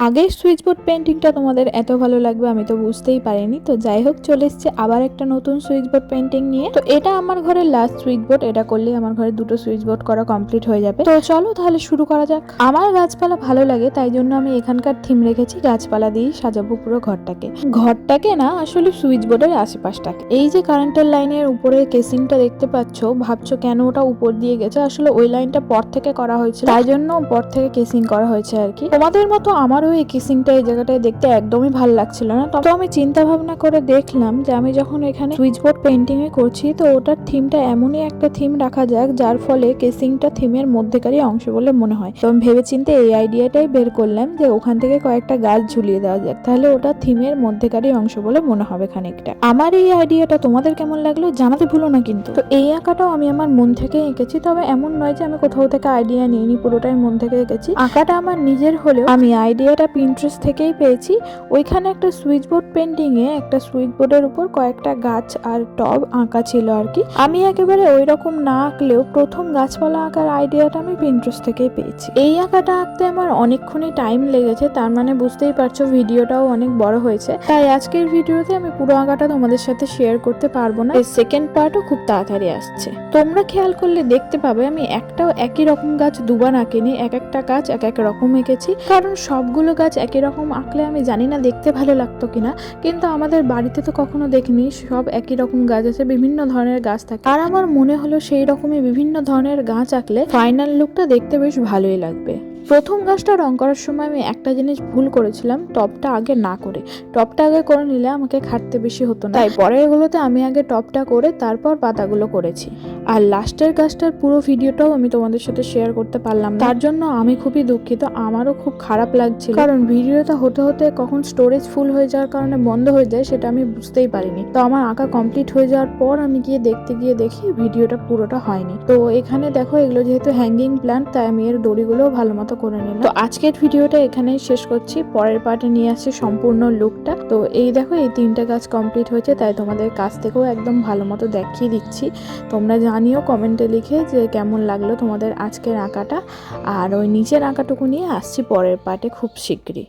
আগের switch board পেন্টিংটা তোমাদের এত ভালো লাগবে আমি তো বুঝতেই পারিনি। তো যাই হোক, চলে এসছে আবার একটা নতুন সুইচ বোর্ড পেন্টিং নিয়ে। তো এটা আমার ঘরের লাস্ট সুইচ বোর্ড, এটা করলে আমার ঘরে দুটো সুইচ বোর্ড করা কমপ্লিট হয়ে যাবে। তো চলো তাহলে শুরু করা যাক। আমার গাছপালা ভালো লাগে, তাই জন্য আমি এখানকার থিম রেখেছি গাছপালা দিয়ে সাজাবো পুরো ঘরটাকে না, আসলে সুইচ বোর্ডের আশেপাশটাকে। এই যে কারেন্টের লাইনের উপরে কেসিংটা দেখতে পাচ্ছ, ভাবছো কেন ওটা উপর দিয়ে গেছে, আসলে ওই লাইনটা পর থেকে করা হয়েছিল, তাই জন্য পর থেকে কেসিং করা হয়েছে আর কি। তোমাদের মতো আমারও এই কেসিংটা এই জায়গাটায় দেখতে একদমই ভালো লাগছিল না। তো আমি চিন্তা ভাবনা করে দেখলাম যে আমি যখন এখানে সুইচ বোর্ড পেন্টিং এ করছি, তো ওটার থিমটা এমনই একটা থিম রাখা যাক যার ফলে কেসিংটা থিমের মধ্যেকারই অংশ বলে মনে হয়। তো আমি ভেবেচিন্তে এই আইডিয়াটাই বের করলাম যে ওখান থেকে কয়েকটা গাছ ঝুলিয়ে দেওয়া যাক, তাহলে ওটা থিমের মধ্যেকারই অংশ বলে মনে হবে খানিকটা। আমার এই আইডিয়াটা তোমাদের কেমন লাগলো জানাতে ভুলো না কিন্তু। তো এই আঁকাটাও আমি আমার মন থেকে এঁকেছি, তবে এমন নয় যে আমি কোথাও থেকে আইডিয়া নিইনি, পুরোটাই মন থেকে এঁকেছি। আঁকাটা আমার নিজের হলেও আমি আইডিয়াটা পিন্টারেস্ট থেকেই পেয়েছি। ওইখানে একটা সুইচ বোর্ড পেন্টিং এ একটা সুইচ বোর্ডের উপর কয়েকটা গাছ আর টব আঁকা ছিল আর কি। আমি একেবারে ওই রকম না আঁকলেও প্রথম গাছপালা আঁকার আইডিয়াটা আমি পিন্টারেস্ট থেকেই পেয়েছি। এই আঁকাটা আঁকতে আমার অনেকক্ষণই টাইম লেগেছে, তার মানে বুঝতেই পারছো ভিডিওটাও অনেক বড় হয়েছে। তাই আজকের ভিডিওতে আমি পুরো আঁকাটা তোমাদের সাথে শেয়ার করতে পারবো না, এর সেকেন্ড পার্টও খুব তাড়াতাড়ি আসছে। তোমরা খেয়াল করলে দেখতে পাবে আমি একটাও একই রকম গাছ দুবার আঁকিনি, এক একটা গাছ এক এক রকম এঁকেছি, কারণ সবগুলো গাছ একই রকম আঁকলে আমি জানি না দেখতে ভালো লাগতো কিনা, কিন্তু আমাদের বাড়িতে তো কখনো দেখিনি সব একই রকম গাছ আছে, বিভিন্ন ধরনের গাছ থাকে, আর আমার মনে হলো সেই রকমই বিভিন্ন ধরনের গাছ আঁকলে ফাইনাল লুকটা দেখতে বেশ ভালোই লাগবে। প্রথম গাছটা রং করার সময় আমি একটা জিনিস ভুল করেছিলাম, টপটা আগে না করে। টপটা আগে করে নিলে আমাকে খাটতে বেশি হতো না, তাই পরের গুলোতে আমি আগে টপটা করে তারপর পাতাগুলো করেছি। আর লাস্টের গাছটার পুরো ভিডিওটাও আমি তোমাদের সাথে শেয়ার করতে পারলাম না, তার জন্য আমি খুবই দুঃখিত। আমারও খুব খারাপ লাগছিল, কারণ ভিডিওটা হতে হতে কখন স্টোরেজ ফুল হয়ে যাওয়ার কারণে বন্ধ হয়ে যায় সেটা আমি বুঝতেই পারিনি। তো আমার আঁকা কমপ্লিট হয়ে যাওয়ার পর আমি দেখতে গিয়ে দেখি ভিডিওটা পুরোটা হয়নি। তো এখানে দেখো এগুলো যেহেতু হ্যাঙ্গিং প্ল্যান্ট, তাই আমি এর দড়িগুলোও ভালো মতো করে নিলাম। তো আজকের ভিডিওটা এখানেই শেষ করছি, পরের পার্টে নিয়ে আসছি সম্পূর্ণ লুকটা। তো এই দেখো এই তিনটা কাজ কমপ্লিট হয়েছে, তাই তোমাদের কাছ থেকেও একদম ভালো মতো দেখিয়ে দিচ্ছি। তোমরা জানিও কমেন্টে লিখে যে কেমন লাগলো তোমাদের আজকের আঁকাটা। আর ওই নিচের আঁকাটুকু নিয়ে আসছি পরের পার্টে খুব শীঘ্রই।